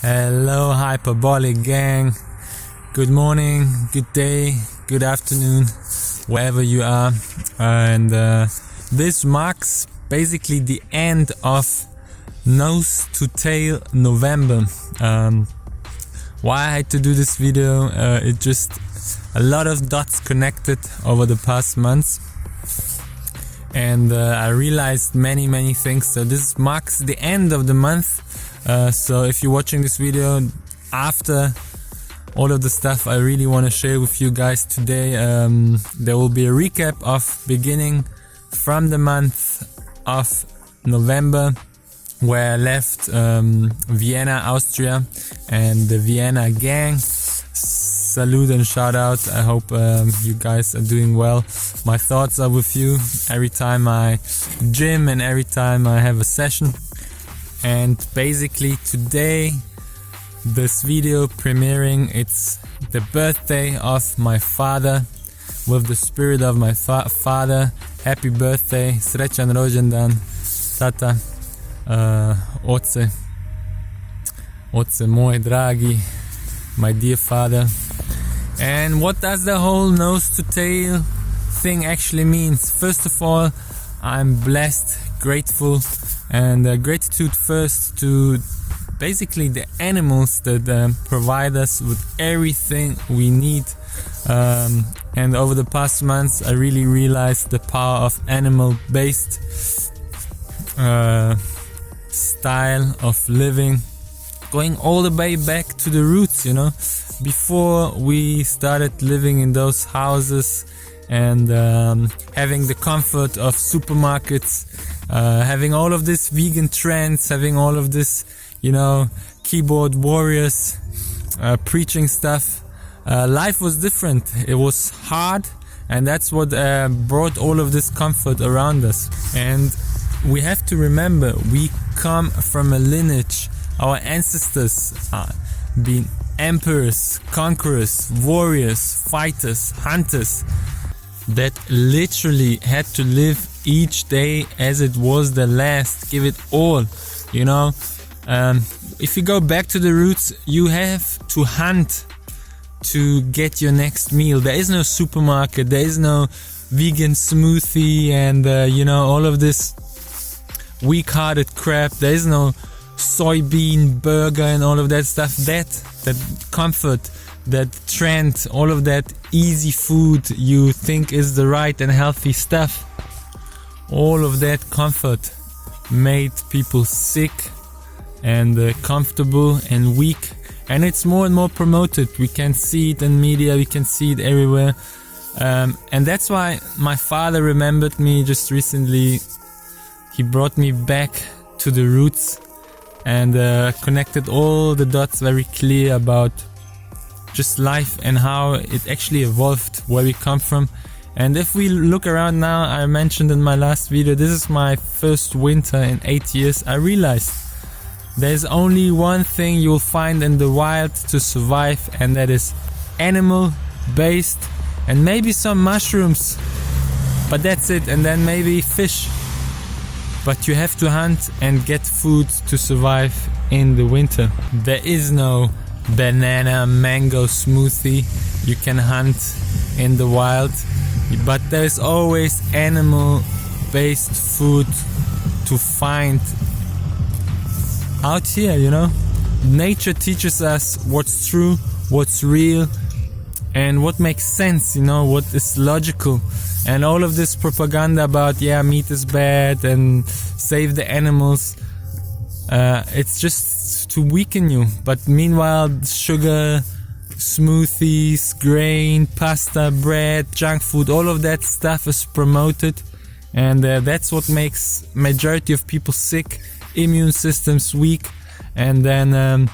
Hello hyperbolic gang, good morning, good day, good afternoon, wherever you are, and this marks basically the end of Nose to Tail November. Why I had to do this video, it just a lot of dots connected over the past months, and I realized many things. So this marks the end of the month. So if you're watching this video after all of the stuff I really want to share with you guys today, there will be a recap of beginning from the month of November, where I left Vienna, Austria, and the Vienna gang. Salute and shout out. I hope you guys are doing well. My thoughts are with you every time I gym and every time I have a session. And basically today, this video premiering, it's the birthday of my father. With the spirit of my father, happy birthday, Srecan, Rodjendan, Tata, Oce moj Dragi, my dear father. And what does the whole nose to tail thing actually means? First of all, I'm blessed, grateful, and gratitude first to basically the animals that provide us with everything we need. And over the past months, I really realized the power of animal-based style of living, going all the way back to the roots, you know. Before we started living in those houses and having the comfort of supermarkets, having all of this vegan trends, having all of this, you know, keyboard warriors preaching stuff, life was different. It was hard, and that's what brought all of this comfort around us. And we have to remember, we come from a lineage. Our ancestors being emperors, conquerors, warriors, fighters, hunters, that literally had to live each day as it was the last, give it all, you know. If you go back to the roots, you have to hunt to get your next meal. There is no supermarket, there is no vegan smoothie and you know, all of this weak-hearted crap. There is no soybean burger and all of that stuff. That comfort, that trend, all of that easy food you think is the right and healthy stuff, all of that comfort made people sick and comfortable and weak. And it's more and more promoted. We can see it in media, we can see it everywhere. And that's why my father remembered me just recently. He brought me back to the roots and connected all the dots very clear about just life and how it actually evolved, where we come from. And if we look around now, I mentioned in my last video, this is my first winter in 8 years. I realized there's only one thing you'll find in the wild to survive, and that is animal based, and maybe some mushrooms, but that's it. And then maybe fish. But you have to hunt and get food to survive in the winter. There is no banana mango smoothie you can hunt in the wild, but there's always animal based food to find out here, you know. Nature teaches us what's true, what's real, and what makes sense, you know, what is logical. And all of this propaganda about, yeah, meat is bad and save the animals, it's just to weaken you. But meanwhile, sugar, smoothies, grain, pasta, bread, junk food, all of that stuff is promoted, and that's what makes majority of people sick, immune systems weak, and then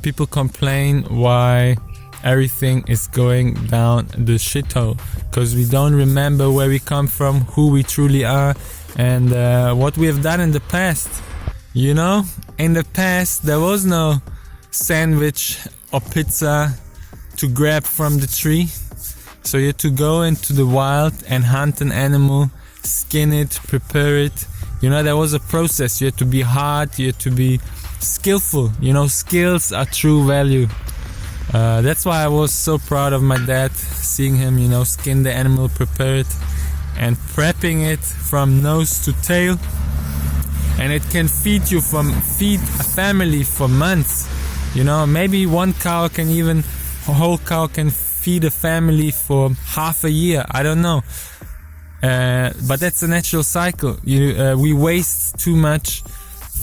people complain why everything is going down the shithole, because we don't remember where we come from, who we truly are, and what we have done in the past. You know, in the past there was no sandwich or pizza to grab from the tree, so you had to go into the wild and hunt an animal, skin it, prepare it. You know, there was a process. You had to be hard, you had to be skillful. You know, skills are true value. That's why I was so proud of my dad, seeing him, you know, skin the animal, prepare it, and prepping it from nose to tail. And it can feed a family for months. You know, maybe a whole cow can feed a family for half a year. I don't know. But that's a natural cycle. We waste too much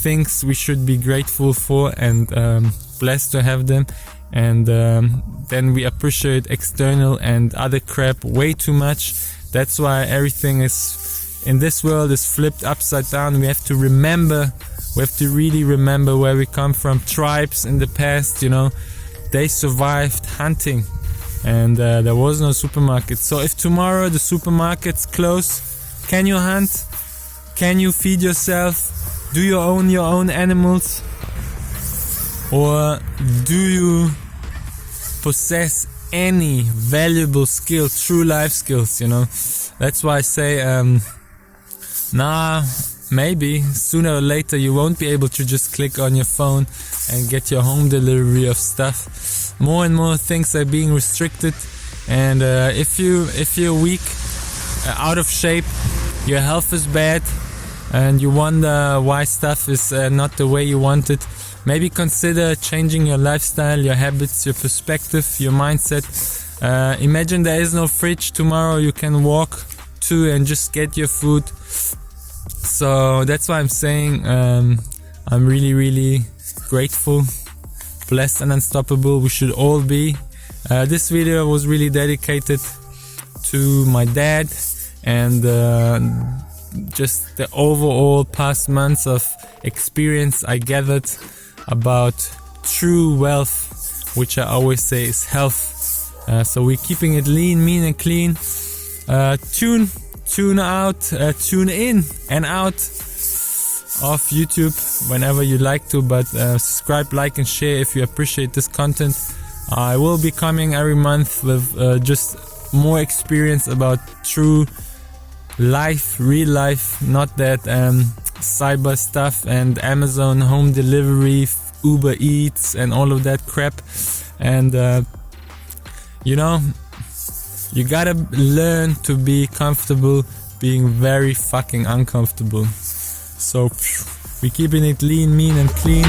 things we should be grateful for and blessed to have them. And then we appreciate external and other crap way too much. That's why everything in this world is flipped upside down. We have to really remember where we come from. Tribes in the past, you know, they survived hunting, and there was no supermarket. So if tomorrow the supermarkets close, can you hunt? Can you feed yourself? Do you own your own animals? Or do you possess any valuable skill, true life skills, you know? That's why I say, maybe sooner or later you won't be able to just click on your phone and get your home delivery of stuff. More and more things are being restricted, and if you're weak, out of shape, your health is bad, and you wonder why stuff is not the way you want it, maybe consider changing your lifestyle, your habits, your perspective, your mindset. Imagine there is no fridge tomorrow you can walk to and just get your food. So that's why I'm saying I'm really, really grateful, blessed and unstoppable. We should all be. This video was really dedicated to my dad and just the overall past months of experience I gathered about true wealth, which I always say is health. So we're keeping it lean, mean and clean. Tune in and out of YouTube whenever you like to, but subscribe, like and share if you appreciate this content. I will be coming every month with just more experience about true life, real life, not that cyber stuff and Amazon home delivery, Uber Eats and all of that crap. And you know, you gotta learn to be comfortable being very fucking uncomfortable. So we're keeping it lean, mean and clean.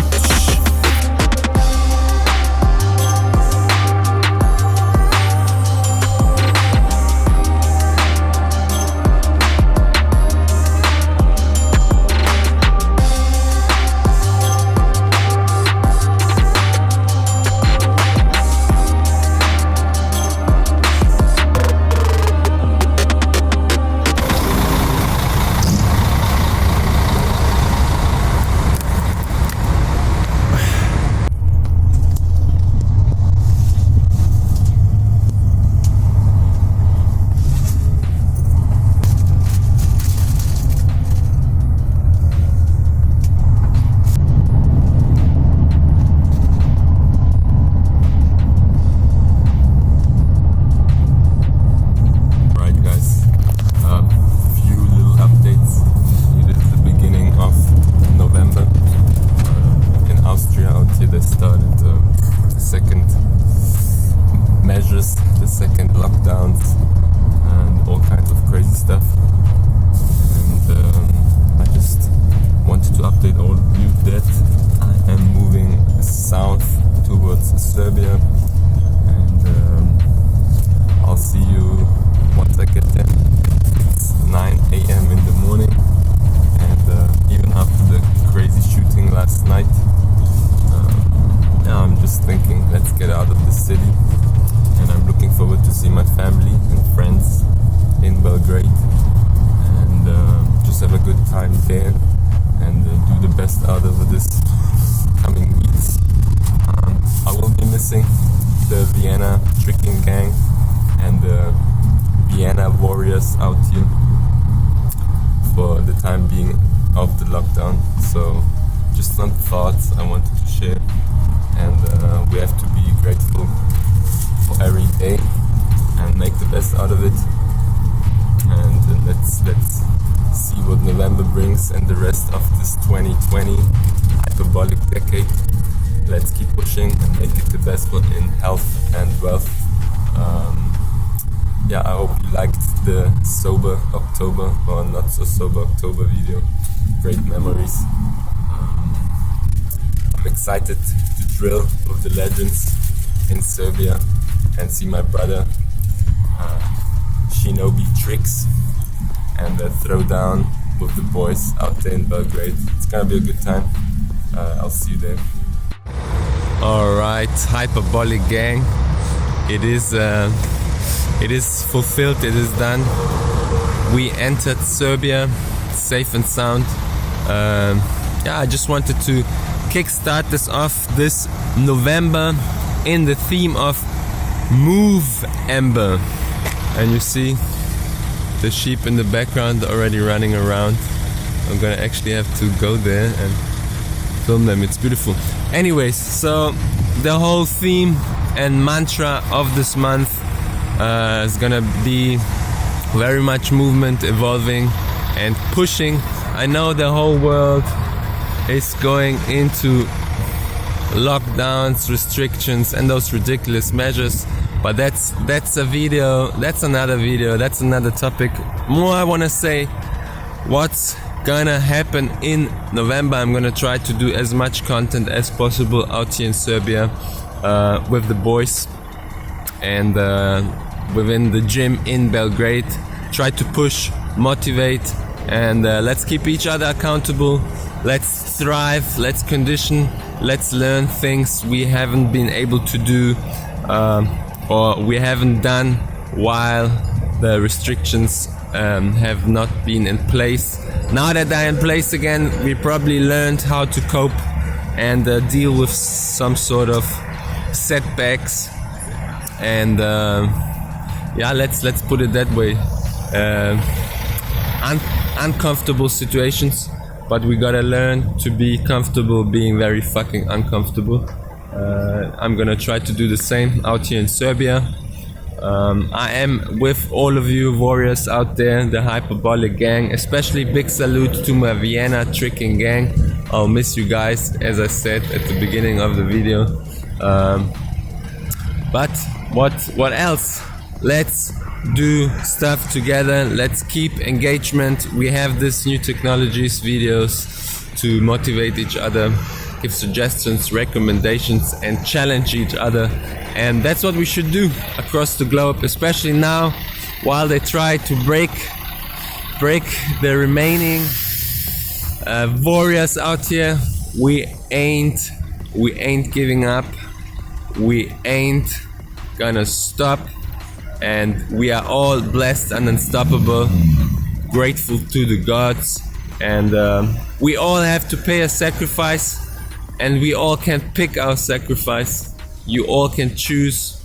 The second lockdowns and all kinds of crazy stuff, and I just wanted to update all of you that I am moving south towards Serbia, and I'll see you once I get there. It's 9 a.m. in the morning, and even after the crazy shooting last night, now I'm just thinking, let's get out of the city. And I'm looking forward to see my family and friends in Belgrade, and just have a good time there, and do the best out of this coming weeks. I will be missing the Vienna tricking gang and the Vienna warriors out here for the time being of the lockdown. So just some thoughts I wanted to share, and we have to be grateful for every day and make the best out of it, and let's let's see what November brings and the rest of this 2020 hyperbolic decade. Let's keep pushing and make it the best one in health and wealth. Yeah, I hope you liked the sober October or not so sober October video. Great memories. I'm excited to drill with the legends in Serbia and see my brother shinobi tricks and throw down with the boys out there in Belgrade. It's gonna be a good time. I'll see you there. Alright, hyperbolic gang. It is fulfilled, it is done. We entered Serbia safe and sound. Yeah, I just wanted to kickstart this off this November in the theme of Move Ember. And you see the sheep in the background already running around. I'm gonna actually have to go there and film them, it's beautiful. Anyways, so the whole theme and mantra of this month is gonna be very much movement, evolving and pushing. I know the whole world is going into lockdowns, restrictions and those ridiculous measures, but that's a video, that's another video, that's another topic. More I want to say what's gonna happen in November. I'm gonna try to do as much content as possible out here in Serbia with the boys and within the gym in Belgrade. Try to push, motivate and let's keep each other accountable. Let's thrive, let's condition, let's learn things we haven't been able to do or we haven't done while the restrictions have not been in place. Now that they're in place again, we probably learned how to cope and deal with some sort of setbacks and yeah, let's put it that way. Uncomfortable situations, but we gotta learn to be comfortable being very fucking uncomfortable. I'm gonna try to do the same out here in Serbia. I am with all of you warriors out there, the hyperbolic gang, especially big salute to my Vienna tricking gang. I'll miss you guys, as I said at the beginning of the video. But what else? Let's do stuff together, let's keep engagement. We have this new technologies videos to motivate each other, give suggestions, recommendations and challenge each other, and that's what we should do across the globe, especially now while they try to break the remaining warriors out here. We ain't giving up, we ain't gonna stop, and we are all blessed and unstoppable, grateful to the gods, and we all have to pay a sacrifice and we all can pick our sacrifice. You all can choose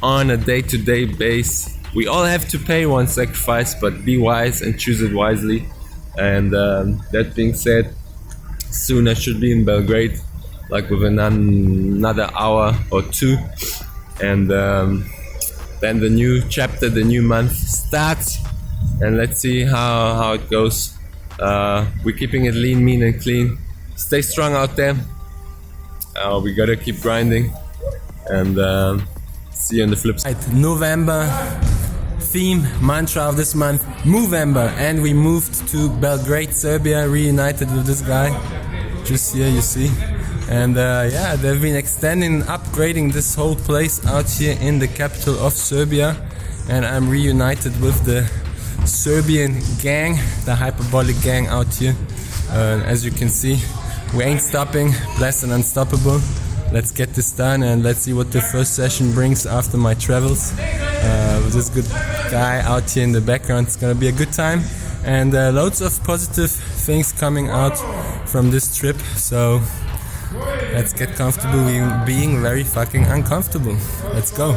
on a day-to-day basis. We all have to pay one sacrifice, but be wise and choose it wisely. And that being said, soon I should be in Belgrade, like within another hour or two, and then the new chapter, the new month starts, and let's see how it goes. We're keeping it lean, mean and clean. Stay strong out there. We gotta keep grinding, and see you on the flip side. November theme, mantra of this month, Movember, and we moved to Belgrade, Serbia, reunited with this guy. Just here you see. And yeah, they've been extending, upgrading this whole place out here in the capital of Serbia, and I'm reunited with the Serbian gang, the hyperbolic gang out here. As you can see, we ain't stopping, blessed and unstoppable. Let's get this done and let's see what the first session brings after my travels. With this good guy out here in the background, it's gonna be a good time, and loads of positive things coming out from this trip. So let's get comfortable being very fucking uncomfortable. Let's go.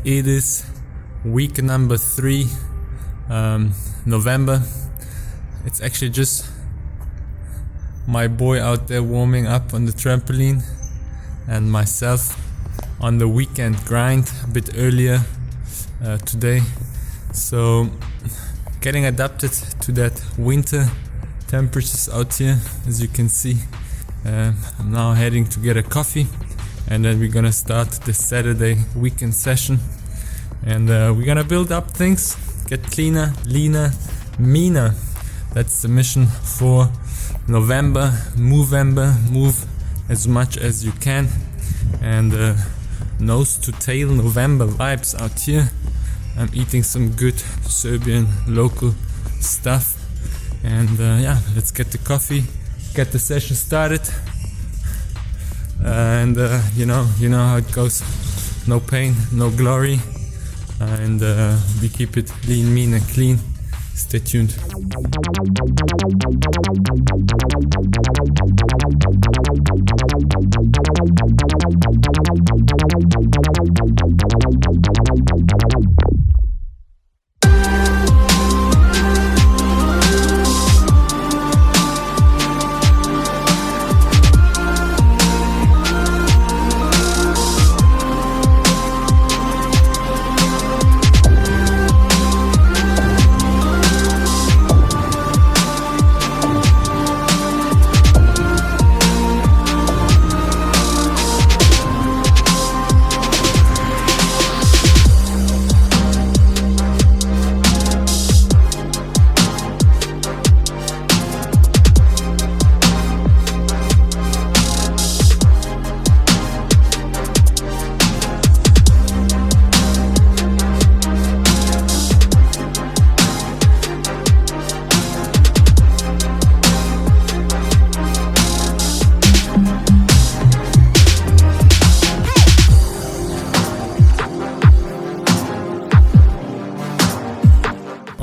It is week number 3, November. It's actually just my boy out there warming up on the trampoline and myself on the weekend grind a bit earlier today. So getting adapted to that winter temperatures out here, as you can see. I'm now heading to get a coffee, and then we're gonna start the Saturday weekend session, and we're gonna build up things, get cleaner, leaner, meaner. That's the mission for November. Move as much as you can, and nose to tail November vibes out here. I'm eating some good Serbian local stuff, and yeah, let's get the coffee, get the session started, and you know how it goes. No pain, no glory, and we keep it lean, mean and clean. Stay tuned.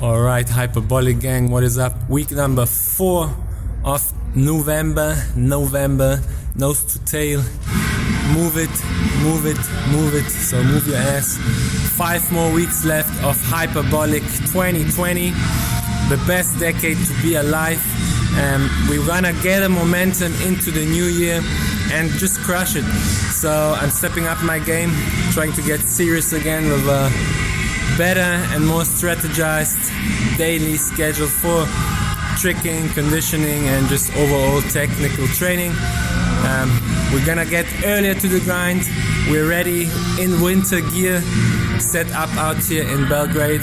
Alright, Hyperbolic gang, what is up? Week number 4 of November, nose to tail. Move it. So move your ass. 5 more weeks left of Hyperbolic 2020, the best decade to be alive. We're gonna get a momentum into the new year and just crush it. So I'm stepping up my game, trying to get serious again with a better and more strategized daily schedule for tricking, conditioning and just overall technical training. We're gonna get earlier to the grind. We're ready in winter gear, set up out here in Belgrade,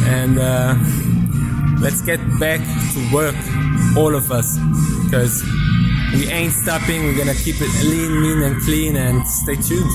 and let's get back to work, all of us, because we ain't stopping. We're gonna keep it lean, mean and clean, and stay tuned.